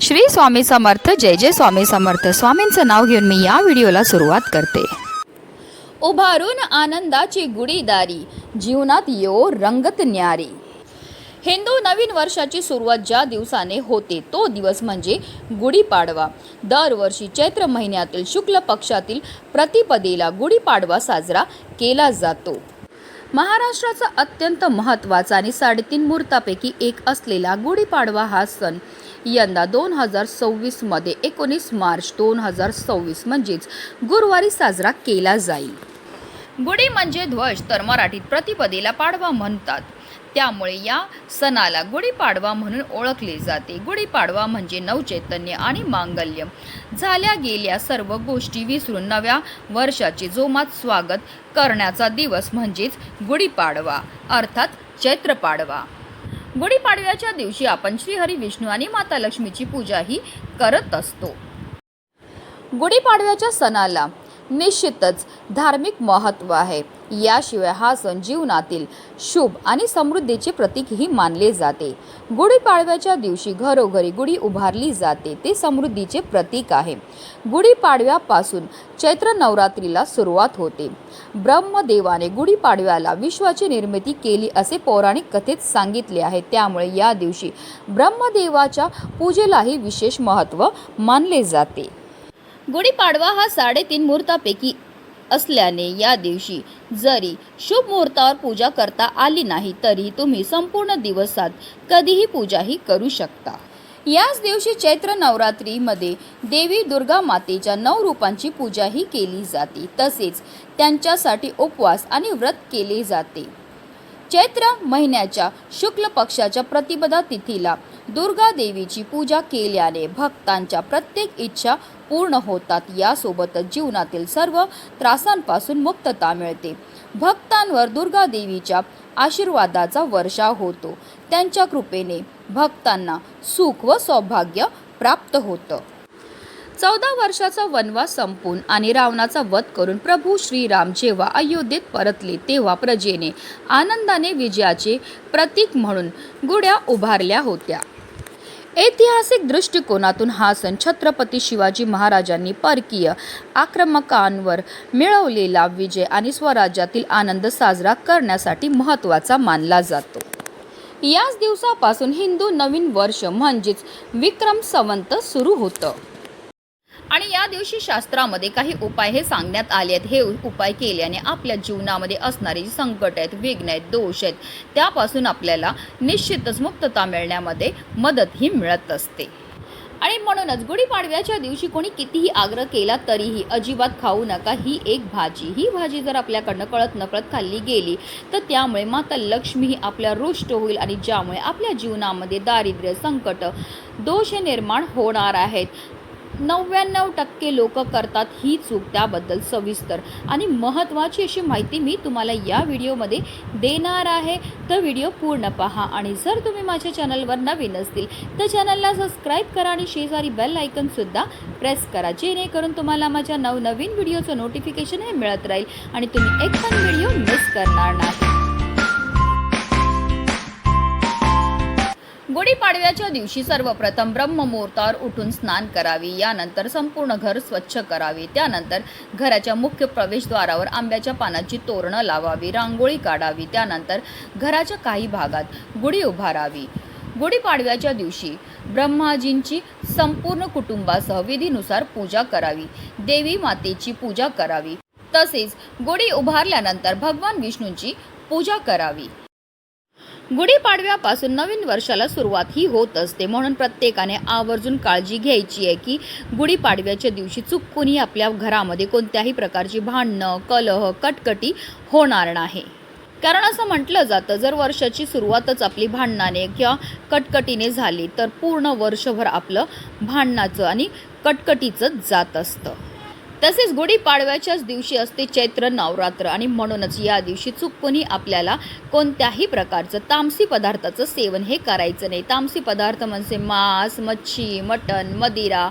श्री स्वामी समर्थ. जय जय स्वामी समर्थ. स्वामींचं नाव घेऊन मी या व्हिडिओला सुरुवात करते. उभारून आनंदाची गुढीदारी, जीवनात यो रंगत न्यारी. हिंदू नवीन वर्षाची सुरुवात ज्या दिवसाने होते तो दिवस म्हणजे गुढीपाडवा. दरवर्षी चैत्र महिन्यातील शुक्ल पक्षातील प्रतिपदेला गुढीपाडवा साजरा केला जातो. महाराष्ट्राचा अत्यंत महत्त्वाचा आणि 3.5 मुहूर्तापैकी एक असलेला गुढीपाडवा हा सण यंदा 2026 मध्ये 19 मार्च 2026 म्हणजेच गुरुवारी साजरा केला जाईल. गुढी म्हणजे ध्वज, तर मराठीत प्रतिपदेला पाडवा म्हणतात. त्यामुळे या सणाला गुढीपाडवा म्हणून ओळखले जाते. गुढीपाडवा म्हणजे नवचैतन्य आणि मांगल्य, झाल्या गेल्या सर्व गोष्टी विसरून नव्या वर्षाचे जोमात स्वागत करण्याचा दिवस म्हणजेच गुढीपाडवा अर्थात चैत्र पाडवा. गुढीपाडव्याच्या दिवशी आपण श्रीहरी विष्णू आणि माता लक्ष्मीची पूजाही करत असतो. गुढीपाडव्याच्या सणाला निश्चितच धार्मिक महत्त्व आहे. याशिवाय हा सण जीवनातील शुभ आणि समृद्धीचे प्रतीकही मानले जाते. गुढीपाडव्याच्या दिवशी घरोघरी गुढी उभारली जाते, ते समृद्धीचे प्रतीक आहे. गुढीपाडव्यापासून चैत्र नवरात्रीला सुरुवात होते. ब्रह्मदेवाने गुढीपाडव्याला विश्वाची निर्मिती केली असे पौराणिक कथेत सांगितले आहे. त्यामुळे या दिवशी ब्रह्मदेवाच्या पूजेलाही विशेष महत्त्व मानले जाते. गुढीपाडवा हा 3.5 मुहूर्तापैकी असल्याने या दिवशी जरी शुभ मुहूर्तावर पूजा करता आली नाही तरी तुम्ही संपूर्ण दिवसात कधीही पूजाही करू शकता. याच दिवशी चैत्र नवरात्रीमध्ये देवी दुर्गा मातेच्या 9 रूपांची पूजाही केली जाते. तसेच त्यांच्यासाठी उपवास आणि व्रत केले जाते. चैत्र महिन्याच्या शुक्ल पक्षाच्या प्रतिपदा तिथीला दुर्गा देवीची पूजा केल्याने भक्तांच्या प्रत्येक इच्छा पूर्ण होतात. यासोबतच जीवनातील सर्व त्रासांपासून मुक्तता मिळते. भक्तांवर दुर्गा देवीच्या आशीर्वादाचा वर्षाव होतो. त्यांच्या कृपेने भक्तांना सुख व सौभाग्य प्राप्त होतं. 14 वर्षाचा वनवास संपून आणि रावणाचा वध करून प्रभू श्रीराम जेव्हा अयोध्येत परतले तेव्हा प्रजेने आनंदाने विजयाचे प्रतीक म्हणून गुढ्या उभारल्या होत्या. ऐतिहासिक दृष्टिकोनातून हा सण छत्रपती शिवाजी महाराजांनी परकीय आक्रमकांवर मिळवलेला विजय आणि स्वराज्यातील आनंद साजरा करण्यासाठी महत्त्वाचा मानला जातो. याच दिवसापासून हिंदू नवीन वर्ष म्हणजेच विक्रम संवत सुरू होतं. आणि या दिवशी शास्त्रामध्ये काही उपाय हे सांगण्यात आले आहेत. हे उपाय केल्याने आपल्या जीवनामध्ये असणारे जी संकट आहेत, विघ्न आहेत, दोष आहेत, त्यापासून आपल्याला निश्चितच मुक्तता मिळण्यामध्ये मदतही मिळत असते. आणि म्हणूनच गुढीपाडव्याच्या दिवशी कोणी कितीही आग्रह केला तरीही अजिबात खाऊ नका ही एक भाजी. ही भाजी जर आपल्याकडनं कळत नकळत खाल्ली गेली तर त्यामुळे माता लक्ष्मी ही आपल्या रुष्ट होईल आणि ज्यामुळे आपल्या जीवनामध्ये दारिद्र्य, संकट, दोष हे निर्माण होणार आहेत. 99% लोक करतात ही चूक. त्याबद्दल सविस्तर आणि महत्त्वाची अशी माहिती मी तुम्हाला या व्हिडिओमध्ये देणार आहे. तर व्हिडिओ पूर्ण पहा. आणि जर तुम्ही माझ्या चॅनलवर नवीन असतील तर चॅनलला सबस्क्राईब करा आणि शेजारी बेल आयकॉनसुद्धा प्रेस करा, जेणेकरून तुम्हाला माझ्या नवनवीन व्हिडिओचं नोटिफिकेशन हे मिळत राहील आणि तुम्ही एक पण व्हिडिओ मिस करणार नाही. गुढीपाडव्याच्या दिवशी सर्वप्रथम ब्रह्ममुहूर्तावर उठून स्नान करावे. यानंतर संपूर्ण घर स्वच्छ करावे. त्यानंतर घराच्या मुख्य प्रवेशद्वारावर आंब्याच्या पानाची तोरणं लावावी, रांगोळी काढावी. त्यानंतर घराच्या काही भागात गुढी उभारावी. गुढीपाडव्याच्या दिवशी ब्रह्माजींची संपूर्ण कुटुंबासह विधीनुसार पूजा करावी. देवी मातेची पूजा करावी. तसेच गुढी उभारल्यानंतर भगवान विष्णूंची पूजा करावी. गुढीपाडव्यापासून नवीन वर्षाला सुरुवात ही होत असते. म्हणून प्रत्येकाने आवर्जून काळजी घ्यायची आहे की गुढीपाडव्याच्या दिवशी चुकूनही आपल्या घरामध्ये कोणत्याही प्रकारची भांडणं, कलह, कटकटी होणार नाही. कारण असं म्हटलं जातं, जर वर्षाची सुरुवातच आपली भांडणाने किंवा कटकटीने झाली तर पूर्ण वर्षभर आपलं भांडणाचं आणि कटकटीचं जात असतं. तसेच गुढीपाडव्याच्याच दिवशी असते चैत्र नवरात्र आणि म्हणूनच या दिवशी चुकूनही आपल्याला कोणत्याही प्रकारचं तामसी पदार्थाचं सेवन हे करायचं नाही. तामसी पदार्थ म्हणजे मांस, मच्छी, मटण, मदिरा,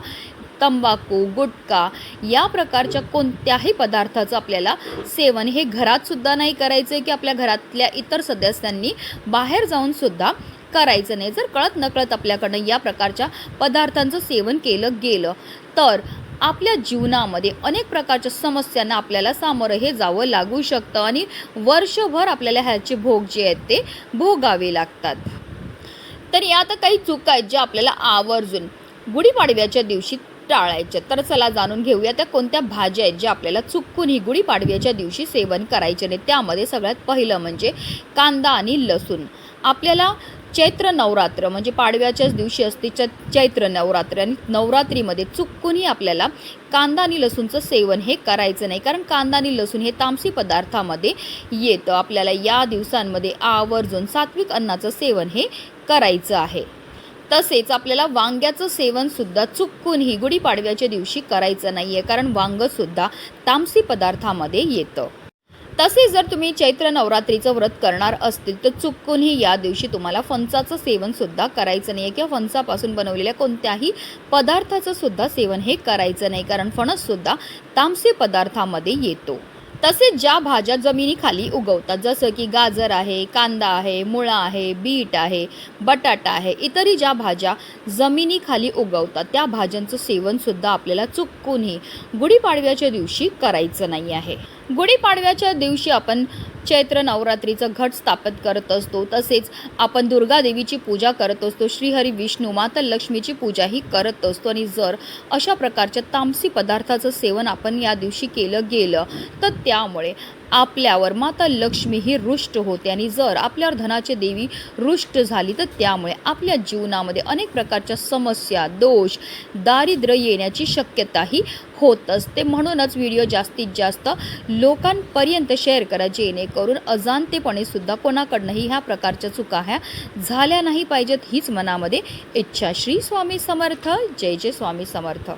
तंबाखू, गुटखा या प्रकारच्या कोणत्याही पदार्थाचं आपल्याला सेवन हे घरात सुद्धा नाही करायचं आहे की आपल्या घरातल्या इतर सदस्यांनी बाहेर जाऊन सुद्धा करायचं नाही. जर कळत नकळत आपल्याकडनं या प्रकारच्या पदार्थांचं सेवन केलं गेलं तर आपल्या जीवनामध्ये अनेक प्रकारच्या समस्यांना आपल्याला सामोरं हे जावं लागू शकतं आणि वर्षभर आपल्याला ह्याचे भोग जे आहेत ते भोगावे लागतात. तर या आता काही चुका आहेत ज्या आपल्याला आवर्जून गुढीपाडव्याच्या दिवशी टाळायच्या. तर चला जाणून घेऊया त्या कोणत्या भाज्या आहेत ज्या आपल्याला चुकूनही गुढीपाडव्याच्या दिवशी सेवन करायचे नाही. त्यामध्ये सगळ्यात पहिलं म्हणजे कांदा आणि लसूण. आपल्याला चैत्र नवरात्र म्हणजे पाडव्याच्याच दिवशी असते चैत्र नवरात्र आणि नवरात्रीमध्ये चुकूनही आपल्याला कांदा आणि लसूणचं सेवन हे करायचं नाही, कारण कांदा आणि लसूण हे तामसी पदार्थामध्ये येतं. आपल्याला या दिवसांमध्ये आवर्जून सात्विक अन्नाचं सेवन हे करायचं आहे. तसेच आपल्याला वांग्याचं सेवनसुद्धा चुकूनही गुढीपाडव्याच्या दिवशी करायचं नाही आहे, कारण वांगंसुद्धा तामसी पदार्थामध्ये येतं. तसेच जर तुम्ही चैत्र नवरात्रीचं व्रत करणार असतील तर चुकूनही या दिवशी तुम्हाला फणसाचं सेवनसुद्धा करायचं नाही आहे किंवा फणसापासून बनवलेल्या कोणत्याही पदार्थाचं सुद्धा सेवन हे करायचं नाही, कारण फणससुद्धा तामसी पदार्थामध्ये येतो. तसेच ज्या भाज्या जमिनीखाली उगवतात जसं की गाजर आहे, कांदा आहे, मुळा आहे, बीट आहे, बटाटा आहे, इतरही ज्या भाज्या जमिनीखाली उगवतात त्या भाज्यांचं सेवनसुद्धा आपल्याला चुकूनही गुढीपाडव्याच्या दिवशी करायचं नाही आहे. गुढीपाडव्याच्या दिवशी आपण चैत्र नवरात्रीचं घट स्थापित करत असतो. तसेच आपण दुर्गा देवीची पूजा करत असतो, श्रीहरी विष्णू माता लक्ष्मीची पूजाही करत असतो. आणि जर अशा प्रकारच्या तामसी पदार्थाचं सेवन आपण या दिवशी केलं गेलं तर त्यामुळे आपल्यावर माता लक्ष्मी ही रुष्ट होते आणि जर आपल्यावर धनाची देवी रुष्ट झाली तर त्यामुळे आपल्या जीवनामध्ये अनेक प्रकारच्या समस्या, दोष, दारिद्र्य येण्याची शक्यताही होत असते. म्हणूनच व्हिडिओ जास्तीत जास्त लोकांपर्यंत शेअर करा, जेणेकरून अजाणतेपणे सुद्धा कोणाकडनंही ह्या प्रकारच्या चुका ह्या झाल्या नाही पाहिजेत हीच मनामध्ये इच्छा. श्री स्वामी समर्थ. जय जय स्वामी समर्थ.